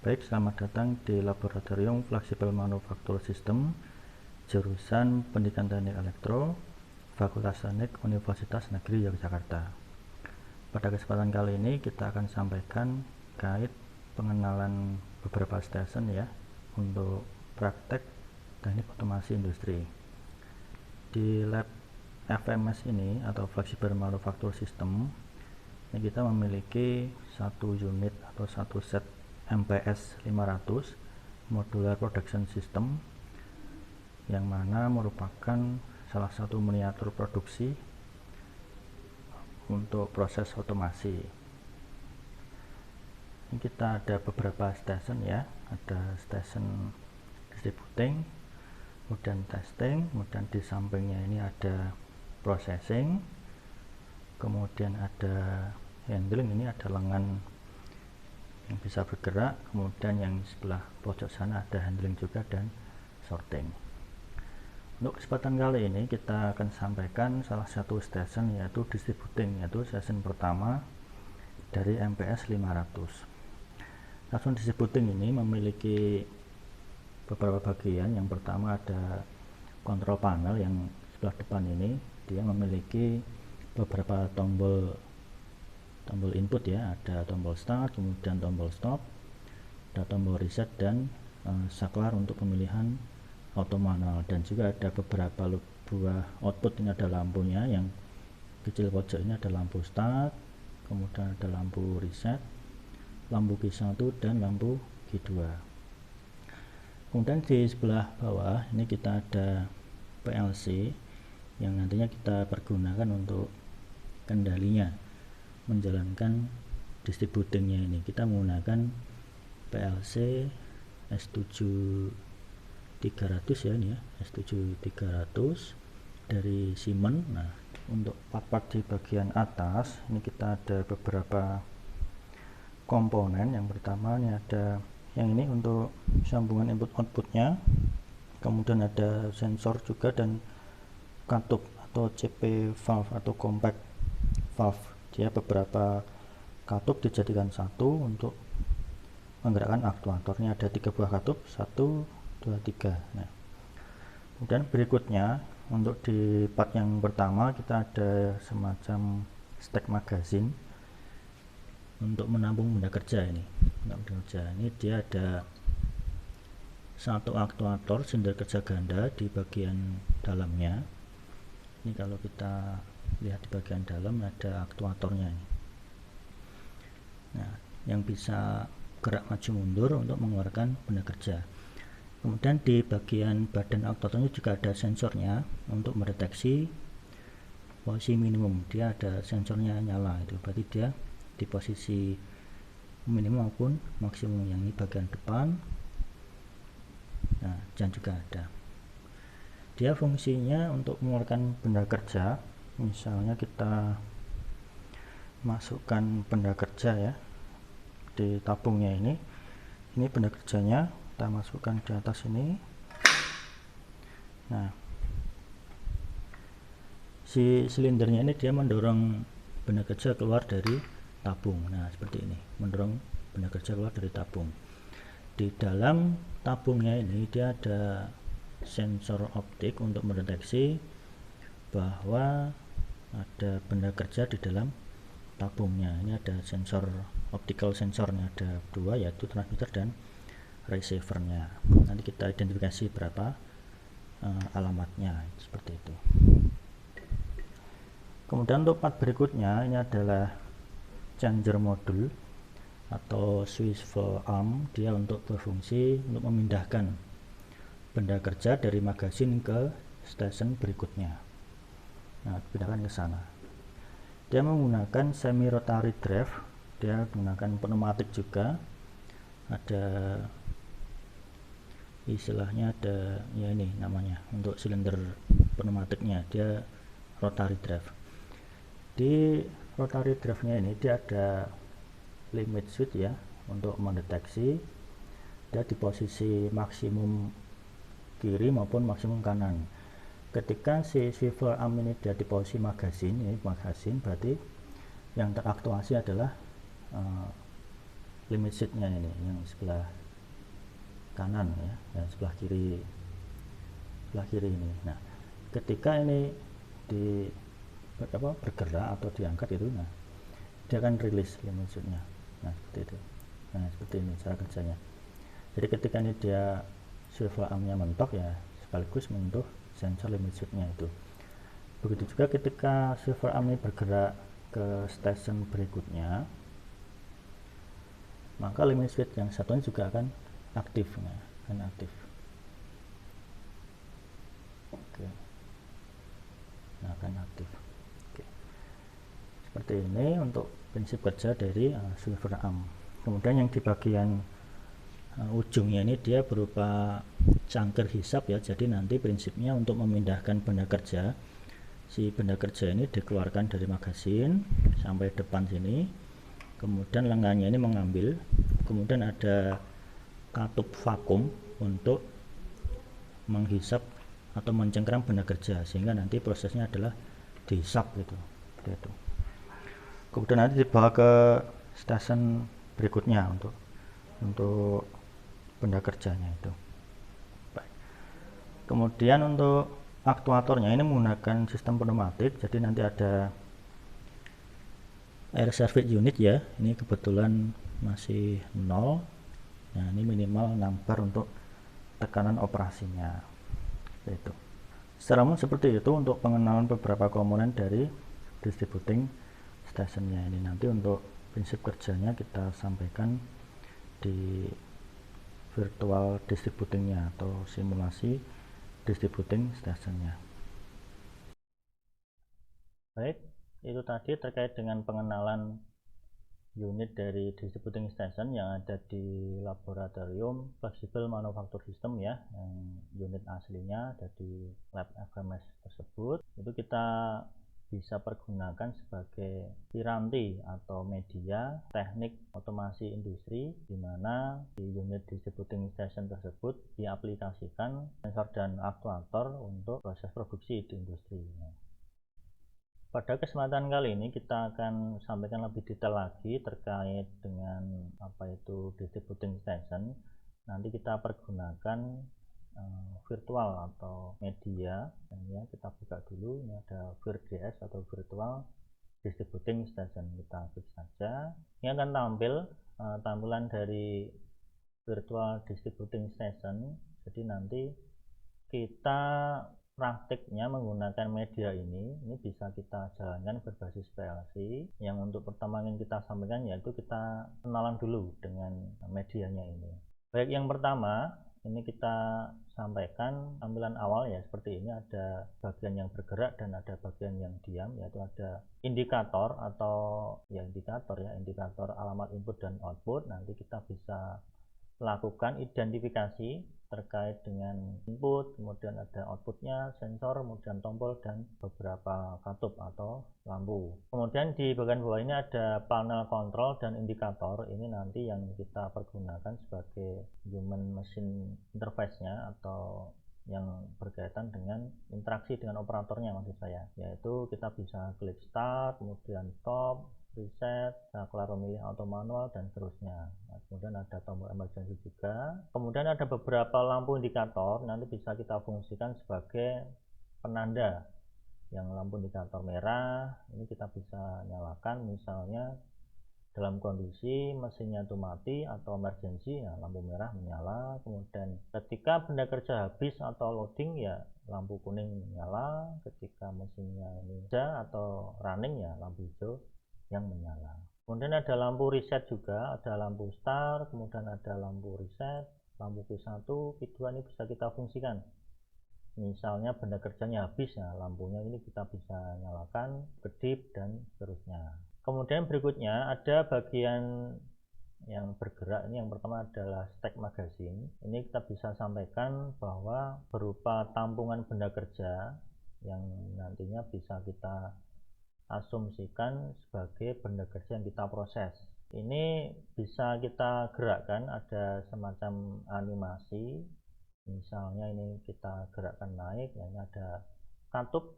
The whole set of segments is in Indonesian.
Baik, selamat datang di Laboratorium Fleksibel Manufaktur Sistem, jurusan Pendidikan Teknik Elektro, Fakultas Teknik Universitas Negeri Yogyakarta. Pada kesempatan kali ini kita akan sampaikan kait pengenalan beberapa stesen ya untuk praktek teknik otomasi industri. Di lab FMS ini atau Fleksibel Manufaktur System ini kita memiliki satu unit atau satu set MPS 500 Modular Production System, yang mana merupakan salah satu miniatur produksi untuk proses otomasi. Ini kita ada beberapa station ya, ada station distributing, kemudian testing, kemudian di sampingnya ini ada processing, kemudian ada handling, ini ada lengan yang bisa bergerak, kemudian yang sebelah pojok sana ada handling juga, dan sorting. Untuk kesempatan kali ini kita akan sampaikan salah satu station yaitu distributing, yaitu station pertama dari MPS 500. Station distributing ini memiliki beberapa bagian. Yang pertama ada control panel yang sebelah depan ini, dia memiliki beberapa tombol input ya, ada tombol start, kemudian tombol stop, ada tombol reset, dan saklar untuk pemilihan auto manual, dan juga ada beberapa buah output. Ini ada lampunya, yang kecil pojok ini ada lampu start, kemudian ada lampu reset, lampu Q1, dan lampu Q2. Kemudian di sebelah bawah ini kita ada PLC yang nantinya kita pergunakan untuk kendalinya, menjalankan distributingnya. Ini kita menggunakan PLC S7300 ya, ini ya, S7300 dari Siemens. Nah, untuk part-part di bagian atas ini kita ada beberapa komponen. Yang pertama ini ada yang ini untuk sambungan input outputnya, kemudian ada sensor juga, dan katup atau CP valve atau compact valve. Dia beberapa katup dijadikan satu untuk menggerakkan aktuatornya. Ada 3 buah katup, 1, 2, 3. Nah, kemudian berikutnya untuk di part yang pertama kita ada semacam stack magazine untuk menampung benda kerja. Ini dia ada satu aktuator silinder kerja ganda di bagian dalamnya. Ini kalau kita lihat di bagian dalam ada aktuatornya ini. Nah, yang bisa gerak maju mundur untuk mengeluarkan benda kerja. Kemudian di bagian badan aktuatornya juga ada sensornya untuk mendeteksi posisi minimum. Dia ada sensornya nyala, itu berarti dia di posisi minimum maupun maksimum. Yang ini bagian depan. Nah, dan juga ada. Dia fungsinya untuk mengeluarkan benda kerja. Misalnya kita masukkan benda kerja ya di tabungnya ini benda kerjanya kita masukkan di atas ini. Nah, si silindernya ini dia mendorong benda kerja keluar dari tabung. Nah, seperti ini, mendorong benda kerja keluar dari tabung. Di dalam tabungnya ini dia ada sensor optik untuk mendeteksi bahwa ada benda kerja di dalam tabungnya. Ini ada sensor optical sensornya, ada 2, yaitu transmitter dan receivernya. Nanti kita identifikasi berapa alamatnya, seperti itu. Kemudian untuk part berikutnya ini adalah changer module atau swivel arm. Dia untuk berfungsi untuk memindahkan benda kerja dari magasin ke station berikutnya. Nah, pindahkan ke sana. Dia menggunakan semi rotary drive, dia menggunakan pneumatik juga. Ada istilahnya, ada ya, ini namanya untuk silinder pneumatiknya, dia rotary drive. Di rotary drive-nya ini dia ada limit switch ya untuk mendeteksi dia di posisi maksimum kiri maupun maksimum kanan. Ketika si swivel arm ini dia di posisi magasin, ini magasin, berarti yang teraktuasi adalah limit sheet-nya ini yang sebelah kanan ya, dan sebelah kiri ini. Nah, ketika ini bergerak atau diangkat itu, nah dia akan rilis limit sheet-nya. Nah, seperti itu. Nah, seperti ini cara kerjanya. Jadi ketika ini dia swivel arm-nya mentok ya, sekaligus menyentuh sensor limit sheet-nya itu. Begitu juga ketika swivel arm ini bergerak ke station berikutnya, maka limit switch yang satunya juga akan aktif. Nah, akan aktif. Oke. Nah, akan aktif. Oke. Seperti ini untuk prinsip kerja dari swivel arm. Kemudian yang di bagian ujungnya ini dia berupa cangkir hisap ya, jadi nanti prinsipnya untuk memindahkan benda kerja, si benda kerja ini dikeluarkan dari magasin sampai depan sini, kemudian lengannya ini mengambil, kemudian ada katup vakum untuk menghisap atau mencengkeram benda kerja, sehingga nanti prosesnya adalah dihisap gitu. Kemudian nanti dibawa ke stasiun berikutnya untuk benda kerjanya itu. Baik. Kemudian untuk aktuatornya ini menggunakan sistem pneumatik, jadi nanti ada air service unit ya, ini kebetulan masih 0. Nah, ini minimal 6 bar untuk tekanan operasinya. Itu. Secara umum seperti itu untuk pengenalan beberapa komponen dari distributing stationnya ini. Nanti untuk prinsip kerjanya kita sampaikan di virtual distributingnya atau simulasi distributing stationnya. Baik, itu tadi terkait dengan pengenalan unit dari distributing station yang ada di laboratorium flexible manufacture system ya, yang unit aslinya ada di lab FMS tersebut. Itu kita bisa pergunakan sebagai piranti atau media teknik otomasi industri, di mana di unit distributing station tersebut diaplikasikan sensor dan aktuator untuk proses produksi di industri. Pada kesempatan kali ini kita akan sampaikan lebih detail lagi terkait dengan apa itu distributing station. Nanti kita pergunakan virtual atau media, dan ya kita buka dulu. Ini ada VirDS atau virtual distributing station, kita klik saja. Ini akan tampil tampilan dari virtual distributing station. Jadi nanti kita praktiknya menggunakan media ini bisa kita jalankan berbasis PLC. Yang untuk pertama yang kita sampaikan yaitu kita kenalan dulu dengan medianya ini. Baik, yang pertama ini kita sampaikan tampilan awal ya, seperti ini. Ada bagian yang bergerak dan ada bagian yang diam, yaitu ada indikator atau indikator alamat input dan output. Nanti kita bisa lakukan identifikasi terkait dengan input, kemudian ada outputnya, sensor, kemudian tombol, dan beberapa katup atau lampu. Kemudian di bagian bawah ini ada panel kontrol dan indikator. Ini nanti yang kita pergunakan sebagai human machine interface-nya atau yang berkaitan dengan interaksi dengan operatornya, maksud saya, yaitu kita bisa klik start, kemudian stop, reset, saklar pemilih auto manual, dan seterusnya. Nah, kemudian ada tombol emergency juga. Kemudian ada beberapa lampu indikator, nanti bisa kita fungsikan sebagai penanda. Yang lampu indikator merah ini kita bisa nyalakan misalnya dalam kondisi mesinnya itu mati atau emergency, ya lampu merah menyala. Kemudian ketika benda kerja habis atau loading, ya lampu kuning menyala. Ketika mesinnya ini kerja atau running, ya lampu hijau yang menyala. Kemudian ada lampu reset juga, ada lampu start, kemudian ada lampu reset, lampu P1, P2 ini bisa kita fungsikan. Misalnya benda kerjanya habis, ya lampunya ini kita bisa nyalakan, kedip, dan seterusnya. Kemudian berikutnya ada bagian yang bergerak. Ini yang pertama adalah stack magazine. Ini kita bisa sampaikan bahwa berupa tampungan benda kerja yang nantinya bisa kita asumsikan sebagai benda kerja yang kita proses. Ini bisa kita gerakkan, ada semacam animasi. Misalnya ini kita gerakkan naik, ya ini ada katup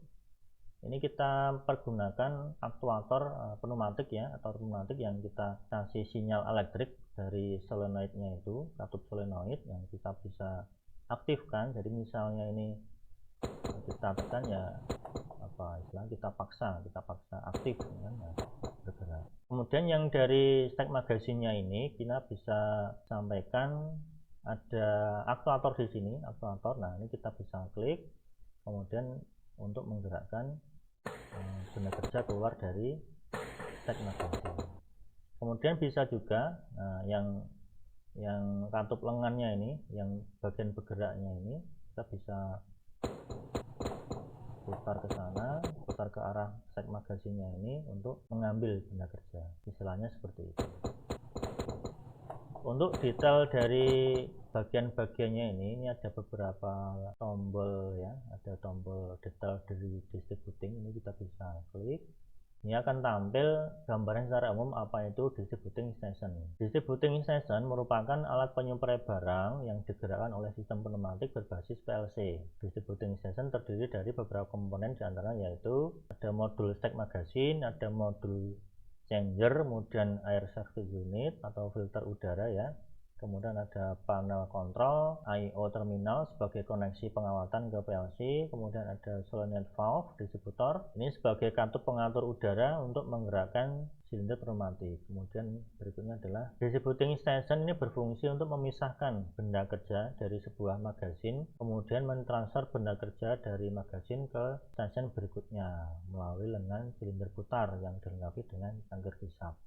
Ini kita pergunakan aktuator pneumatik ya, atau pneumatik yang kita kasih sinyal elektrik dari solenoidnya itu, katup solenoid yang kita bisa aktifkan. Jadi misalnya ini kita tekan ya, apa istilah kita paksa aktif kan, ya, bergerak. Kemudian yang dari stack magazinnya ini kita bisa sampaikan ada aktuator di sini, aktuator. Nah, ini kita bisa klik, kemudian untuk menggerakkan benda kerja keluar dari stack magazin. Kemudian bisa juga yang katup lengannya ini, yang bagian bergeraknya ini, kita bisa putar ke sana, putar ke arah stack magazinnya ini untuk mengambil benda kerja. Istilahnya seperti itu. Untuk detail dari bagian-bagiannya ini ada beberapa tombol ya, ada tombol detail dari distributing. Ini kita bisa klik. Ini akan tampil gambaran secara umum apa itu distributing station. Distributing station merupakan alat penyuplai barang yang digerakkan oleh sistem pneumatik berbasis PLC. Distributing station terdiri dari beberapa komponen, diantaranya yaitu ada modul stack magazine, ada modul changer, kemudian air service unit atau filter udara ya. Kemudian ada panel kontrol, I/O terminal sebagai koneksi pengawatan ke PLC, kemudian ada solenoid valve distributor, ini sebagai katup pengatur udara untuk menggerakkan silinder pneumatik. Kemudian berikutnya adalah distributing station, ini berfungsi untuk memisahkan benda kerja dari sebuah magazin, kemudian mentransfer benda kerja dari magazin ke station berikutnya melalui lengan silinder putar yang dilengkapi dengan cangkir hisap.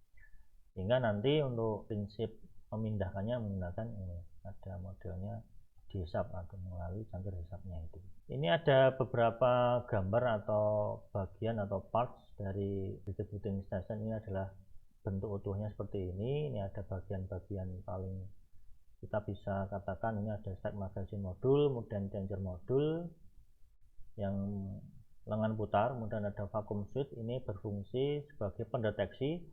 Sehingga nanti untuk prinsip memindahkannya menggunakan ini, ada modelnya dihisap atau melalui cangkir hisapnya itu. Ini ada beberapa gambar atau bagian atau parts dari distributing station. Ini adalah bentuk utuhnya seperti ini. Ini ada bagian-bagian paling kita bisa katakan ini ada stack magazine modul, kemudian changer modul yang lengan putar, kemudian ada vacuum switch. Ini berfungsi sebagai pendeteksi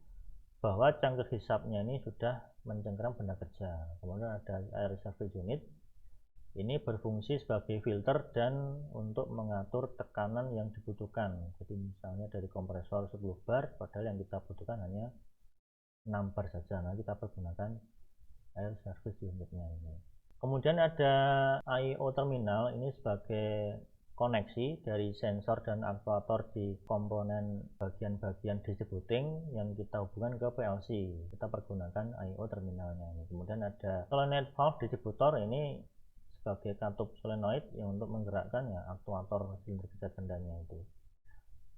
bahwa cangkir hisapnya ini sudah mencengkeram benda kerja. Kemudian ada air service unit, ini berfungsi sebagai filter dan untuk mengatur tekanan yang dibutuhkan. Jadi misalnya dari kompresor 10 bar, padahal yang kita butuhkan hanya 6 bar saja. Nah, kita pergunakan air service unitnya ini. Kemudian ada I/O terminal, ini sebagai koneksi dari sensor dan aktuator di komponen bagian-bagian distributing yang kita hubungkan ke PLC. Kita pergunakan I/O terminalnya ini. Kemudian ada solenoid valve distributor, ini sebagai katup solenoid yang untuk menggerakkan ya aktuator silinder kerja gandanya itu.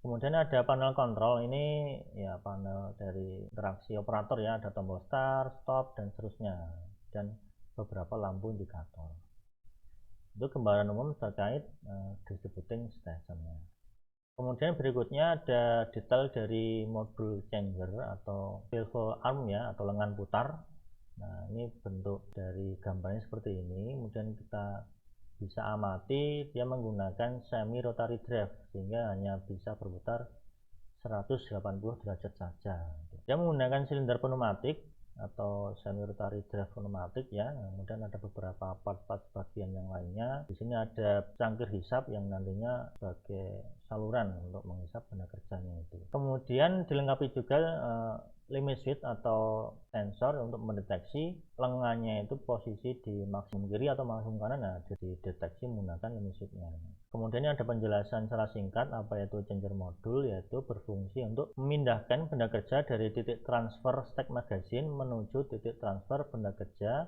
Kemudian ada panel kontrol, ini ya panel dari interaksi operator ya, ada tombol start, stop dan seterusnya, dan beberapa lampu indikator. Itu gambaran umum terkait distributing stationnya. Kemudian berikutnya ada detail dari modul changer atau swivel arm ya, atau lengan putar. Nah, ini bentuk dari gambarnya seperti ini. Kemudian kita bisa amati dia menggunakan semi rotary drive sehingga hanya bisa berputar 180 derajat saja. Dia menggunakan silinder pneumatik atau semi rotary drive pneumatik ya. Kemudian ada beberapa part-part bagian yang lainnya. Di sini ada cangkir hisap yang nantinya sebagai saluran untuk menghisap benda kerjanya itu. Kemudian dilengkapi juga limit switch atau sensor untuk mendeteksi lengannya itu posisi di maksimum kiri atau maksimum kanan. Nah, dideteksi menggunakan limit switchnya. Kemudian ada penjelasan secara singkat apa itu changer modul, yaitu berfungsi untuk memindahkan benda kerja dari titik transfer stack magazine menuju titik transfer benda kerja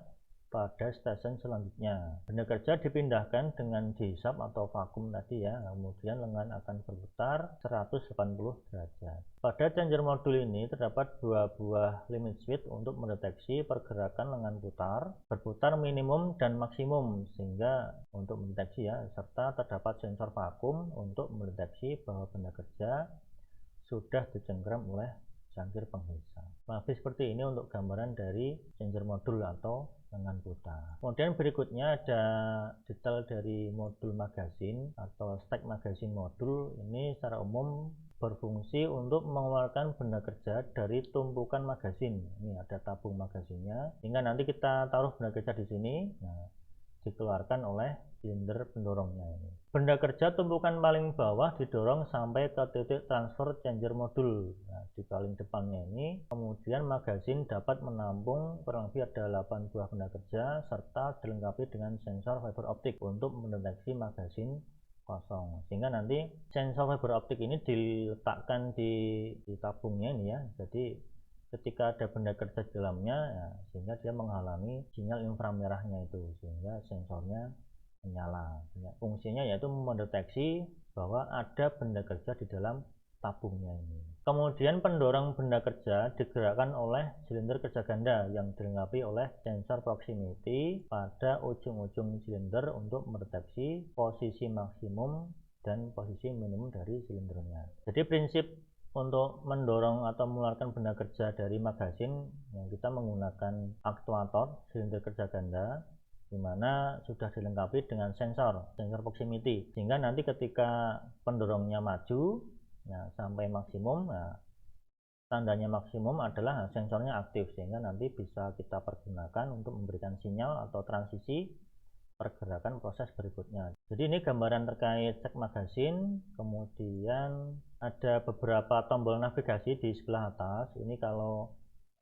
pada stasiun selanjutnya. Benda kerja dipindahkan dengan dihisap atau vakum tadi ya, kemudian lengan akan berputar 180 derajat. Pada changer modul ini terdapat 2 buah limit switch untuk mendeteksi pergerakan lengan putar, berputar minimum dan maksimum, sehingga untuk mendeteksi ya, serta terdapat sensor vakum untuk mendeteksi bahwa benda kerja sudah dicengkeram oleh cangkir penghisap. Lebih seperti ini untuk gambaran dari changer modul atau lengan putar. Kemudian berikutnya ada detail dari modul magazine atau stack magazine modul. Ini secara umum berfungsi untuk mengeluarkan benda kerja dari tumpukan magazin. Ini ada tabung magazinnya, sehingga nanti kita taruh benda kerja di sini. Nah, dikeluarkan oleh silinder pendorongnya ini. Benda kerja tumpukan paling bawah didorong sampai ke titik transfer changer modul. Nah, di paling depannya ini, kemudian magazin dapat menampung kurang lebih ada 8 buah benda kerja serta dilengkapi dengan sensor fiber optik untuk mendeteksi magazin kosong, sehingga nanti sensor fiber optik ini diletakkan di tabungnya ini ya. Jadi ketika ada benda kerja di dalamnya ya, sehingga dia menghalangi sinyal inframerahnya itu, sehingga sensornya menyala. Fungsinya yaitu mendeteksi bahwa ada benda kerja di dalam tabungnya ini. Kemudian pendorong benda kerja digerakkan oleh silinder kerja ganda yang dilengkapi oleh sensor proximity pada ujung-ujung silinder untuk mendeteksi posisi maksimum dan posisi minimum dari silindernya. Jadi prinsip untuk mendorong atau mengeluarkan benda kerja dari magazin yang kita menggunakan aktuator silinder kerja ganda, di mana sudah dilengkapi dengan sensor proximity, sehingga nanti ketika pendorongnya maju sampai maksimum, tandanya maksimum adalah sensornya aktif, sehingga nanti bisa kita pergunakan untuk memberikan sinyal atau transisi pergerakan proses berikutnya. Jadi ini gambaran terkait cek magazin. Kemudian ada beberapa tombol navigasi di sebelah atas. Ini kalau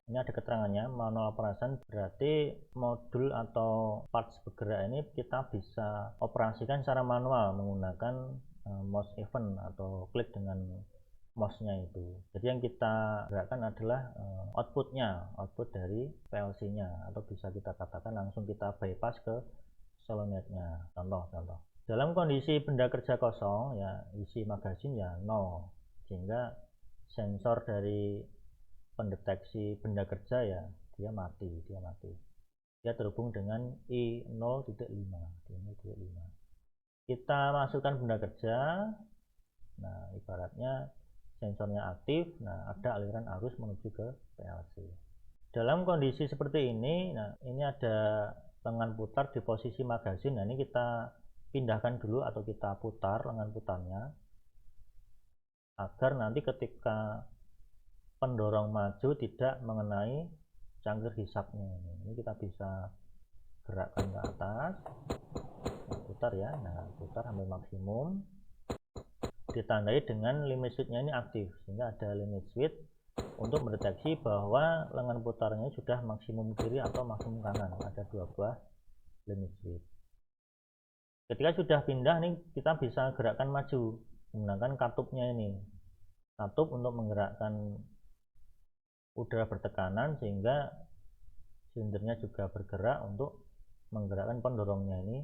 ini ada keterangannya manual operation, berarti modul atau parts bergerak ini kita bisa operasikan secara manual menggunakan mouse event atau klik dengan mouse-nya itu. Jadi yang kita gerakkan adalah output dari PLC-nya, atau bisa kita katakan langsung kita bypass ke solenoid-nya. Contoh. Dalam kondisi benda kerja kosong ya, isi magazin ya 0, sehingga sensor dari pendeteksi benda kerja ya dia mati. Dia terhubung dengan I0.5. Kita masukkan benda kerja. Nah, ibaratnya sensornya aktif. Nah, ada aliran arus menuju ke PLC. Dalam kondisi seperti ini, nah ini ada lengan putar di posisi magazin. Nah, ini kita pindahkan dulu atau kita putar lengan putarnya agar nanti ketika pendorong maju tidak mengenai cangkir hisapnya. Ini kita bisa gerakkan ke atas, putar ya. Nah, putar sampai maksimum, ditandai dengan limit switch-nya ini aktif, sehingga ada limit switch untuk mendeteksi bahwa lengan putarnya sudah maksimum kiri atau maksimum kanan. Ada 2 buah limit switch. Ketika sudah pindah nih, kita bisa gerakkan maju menggunakan katupnya ini. Katup untuk menggerakkan udara bertekanan, sehingga silindernya juga bergerak untuk menggerakkan pendorongnya ini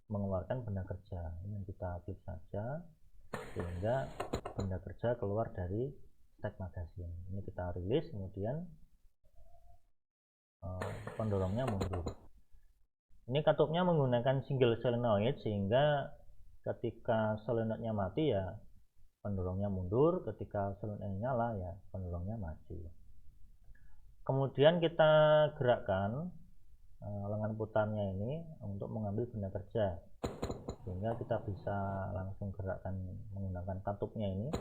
mengeluarkan benda kerja. Ini kita klik saja sehingga benda kerja keluar dari stack magazin. Ini kita rilis, kemudian pendorongnya mundur. Ini katupnya menggunakan single solenoid, sehingga ketika solenoidnya mati ya pendorongnya mundur, ketika solenoidnya nyala ya pendorongnya maju. Kemudian kita gerakkan lengan putarnya ini untuk mengambil benda kerja, sehingga kita bisa langsung gerakkan menggunakan katupnya ini.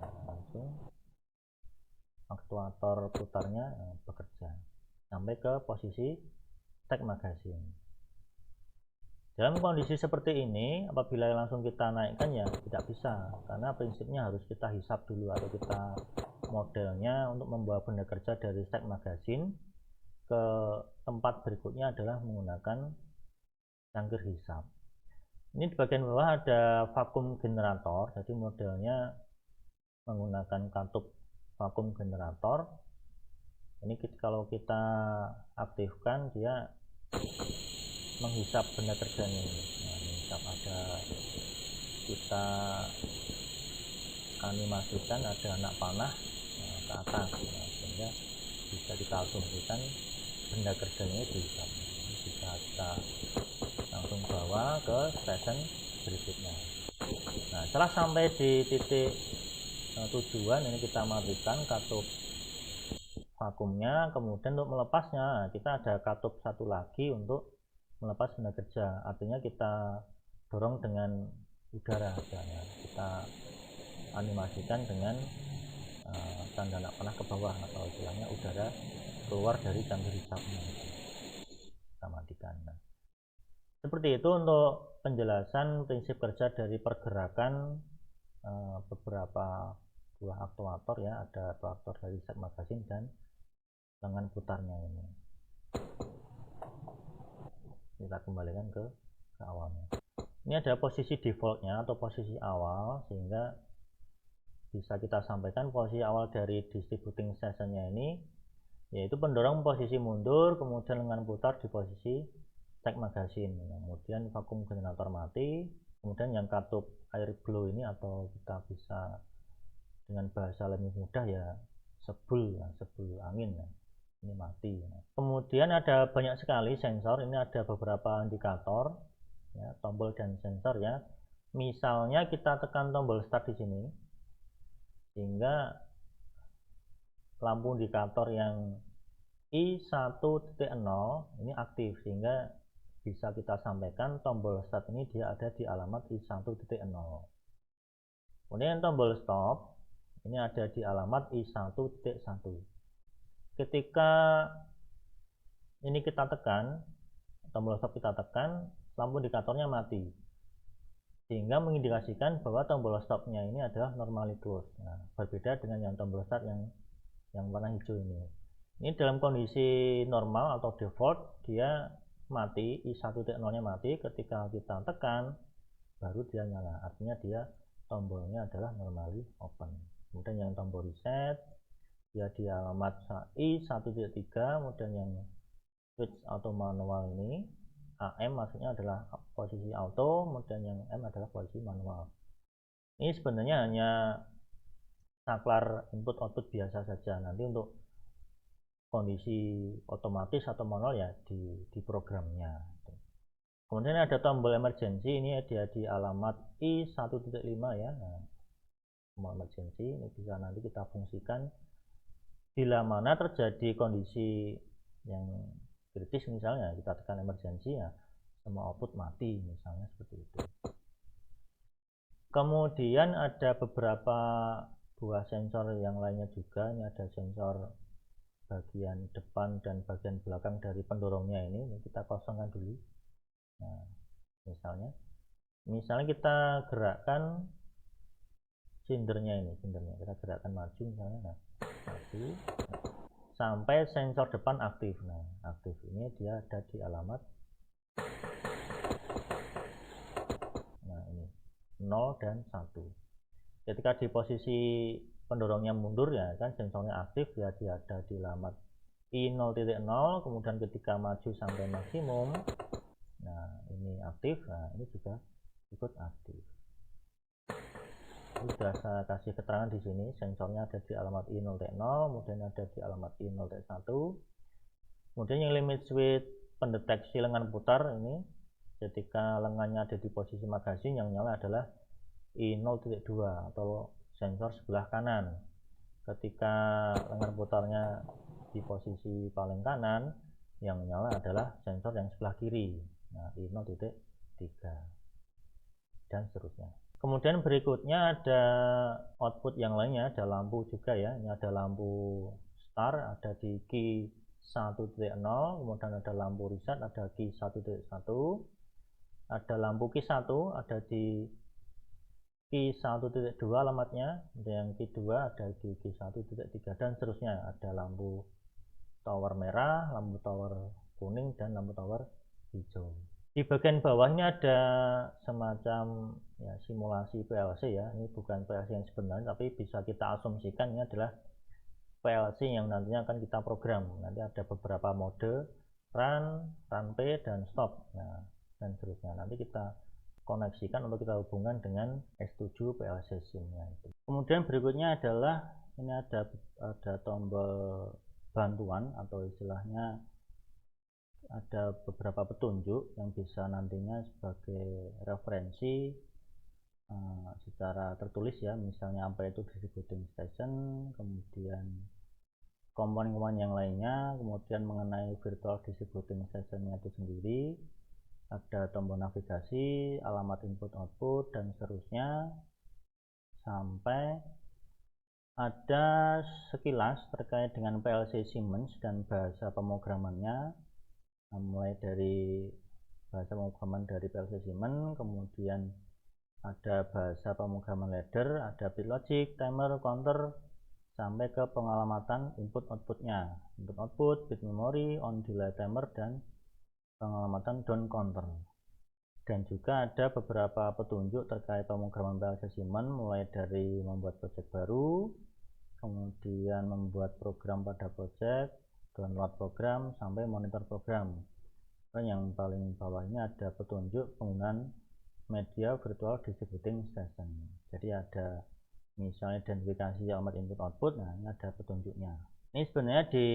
Nah, langsung aktuator putarnya bekerja sampai ke posisi stack magazin. Dalam kondisi seperti ini, apabila langsung kita naikkan ya tidak bisa, karena prinsipnya harus kita hisap dulu, atau kita modelnya untuk membawa benda kerja dari stack magazin ke tempat berikutnya adalah menggunakan cangkir hisap. Ini di bagian bawah ada vakum generator, jadi modelnya menggunakan katup vakum generator. Ini kalau kita aktifkan dia menghisap benda kerjanya ini. Nah, menghisap, ada kita animasikan ada anak panah ke atas, sehingga bisa kita asumsikan benda kerjanya dihisap. Ini bisa kita langsung bawa ke station berikutnya. Nah, setelah sampai di titik tujuan, ini kita matikan katup vakumnya. Kemudian untuk melepasnya kita ada katup satu lagi untuk melepas benda kerja, artinya kita dorong dengan udara aja ya. Kita animasikan dengan tanda anak panah ke bawah, atau istilahnya udara keluar dari cangkir hisapnya. Kita matikan. Nah, Seperti itu untuk penjelasan prinsip kerja dari pergerakan beberapa buah aktuator ya, ada aktuator dari set magazine dan lengan putarnya ini. Kita kembalikan ke awalnya. Ini ada posisi defaultnya atau posisi awal, sehingga bisa kita sampaikan posisi awal dari distributing sessionnya ini yaitu pendorong posisi mundur, kemudian lengan putar di posisi tag magazine, kemudian vakum generator mati, kemudian yang katup air blow ini, atau kita bisa dengan bahasa lebih mudah ya sebul angin ya, ini mati. Kemudian ada banyak sekali sensor, ini ada beberapa indikator ya, tombol dan sensor ya. Misalnya kita tekan tombol start di sini, sehingga lampu indikator yang I1.0 ini aktif, sehingga bisa kita sampaikan tombol start ini dia ada di alamat I1.0. Kemudian tombol stop ini ada di alamat I1.1. Ketika ini kita tekan, tombol stop kita tekan, lampu indikatornya mati, sehingga mengindikasikan bahwa tombol stopnya ini adalah normally closed. Nah, berbeda dengan yang tombol start yang warna hijau ini. Ini dalam kondisi normal atau default dia mati, I1.0-nya mati. Ketika kita tekan baru dia nyala, artinya dia tombolnya adalah normally open. Kemudian yang tombol reset dia di alamat I1.3, kemudian yang switch auto manual ini AM maksudnya adalah posisi auto, kemudian yang M adalah posisi manual. Ini sebenarnya hanya saklar input output biasa saja, nanti untuk kondisi otomatis atau manual ya di programnya. Kemudian ada tombol emergency, ini dia di alamat I1.5 ya. Nah, tombol emergency ini bisa nanti kita fungsikan bila mana terjadi kondisi yang kritis, misalnya kita tekan emergency ya semua output mati misalnya, seperti itu. Kemudian ada beberapa buah sensor yang lainnya juga. Ini ada sensor bagian depan dan bagian belakang dari pendorongnya ini kita kosongkan dulu. Nah, misalnya kita gerakkan sindernya ini, kita gerakkan maju misalnya, nah, maju sampai sensor depan aktif. Nah, aktif ini dia ada di alamat 0 dan 1. Ketika di posisi pendorongnya mundur ya kan sensornya aktif ya, dia ada di alamat I0.0. kemudian ketika maju sampai maksimum, nah ini aktif, nah ini juga ikut aktif. Sudah saya kasih keterangan di sini, sensornya ada di alamat I0.0, kemudian ada di alamat I0.1. kemudian yang limit switch pendeteksi lengan putar ini, ketika lengannya ada di posisi magazine, yang nyala adalah I0.2 atau sensor sebelah kanan. Ketika lengan putarnya di posisi paling kanan, yang nyala adalah sensor yang sebelah kiri, nah I0.3, dan seterusnya. Kemudian berikutnya ada output yang lainnya, ada lampu juga ya. Ini ada lampu star, ada di key 1.0, kemudian ada lampu reset, ada key 1.1, ada lampu key 1, ada di key 1.2 alamatnya, yang key 2 ada di key 1.3, dan seterusnya. Ada lampu tower merah, lampu tower kuning, dan lampu tower hijau. Di bagian bawah ini ada semacam ya, simulasi PLC ya. Ini bukan PLC yang sebenarnya, tapi bisa kita asumsikan ini adalah PLC yang nantinya akan kita program. Nanti ada beberapa mode, run P, dan stop, nah, dan seterusnya. Nanti kita koneksikan untuk kita hubungkan dengan S7 PLC SIM-nya itu. Kemudian berikutnya adalah ini ada tombol bantuan, atau istilahnya ada beberapa petunjuk yang bisa nantinya sebagai referensi secara tertulis ya, misalnya apa itu distributing station, kemudian komponen-komponen yang lainnya, kemudian mengenai virtual distributing station-nya itu sendiri, ada tombol navigasi, alamat input output, dan seterusnya, sampai ada sekilas terkait dengan PLC Siemens dan bahasa pemrogramannya, mulai dari bahasa pemrograman dari PLC Siemens, kemudian ada bahasa pemrograman ladder, ada bit logic, timer, counter, sampai ke pengalamatan input-outputnya, input-output, bit memory, on delay timer, dan pengalamatan down counter. Dan juga ada beberapa petunjuk terkait pemrograman PLC Siemens, mulai dari membuat project baru, kemudian membuat program pada project, download program, sampai monitor program. Dan yang paling bawahnya ada petunjuk penggunaan media virtual distributing station. Jadi ada misalnya identifikasi alamat input output, nah ini ada petunjuknya. Ini sebenarnya di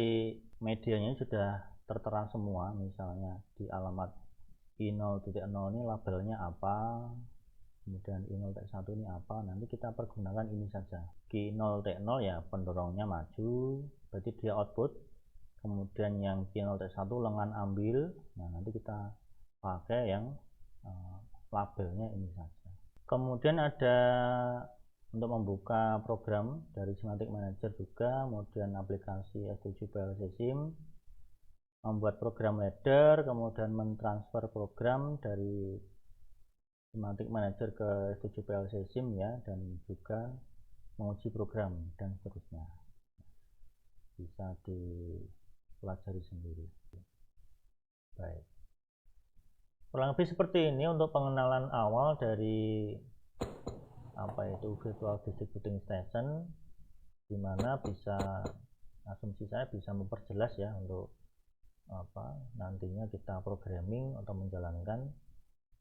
medianya sudah tertera semua, misalnya di alamat i0.0 ini labelnya apa, kemudian i0.1 ini apa, nanti kita pergunakan ini saja. Q0.0 ya pendorongnya maju, berarti dia output. Kemudian yang Q0.1 lengan ambil, nah nanti kita pakai yang labelnya ini saja. Kemudian ada untuk membuka program dari Semantic Manager juga, kemudian aplikasi S7 PLC Sim, membuat program ladder, kemudian mentransfer program dari Semantic Manager ke S7 PLC Sim ya, dan juga menguji program dan seterusnya. Bisa dipelajari sendiri. Baik. Kurang lebih seperti ini untuk pengenalan awal dari apa itu virtual distributing station, dimana bisa asumsi saya bisa memperjelas ya untuk apa nantinya kita programming atau menjalankan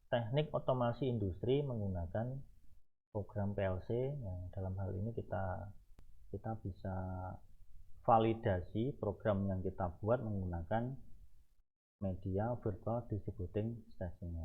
teknik otomasi industri menggunakan program PLC. Yang dalam hal ini kita bisa validasi program yang kita buat menggunakan media virtual distributing station.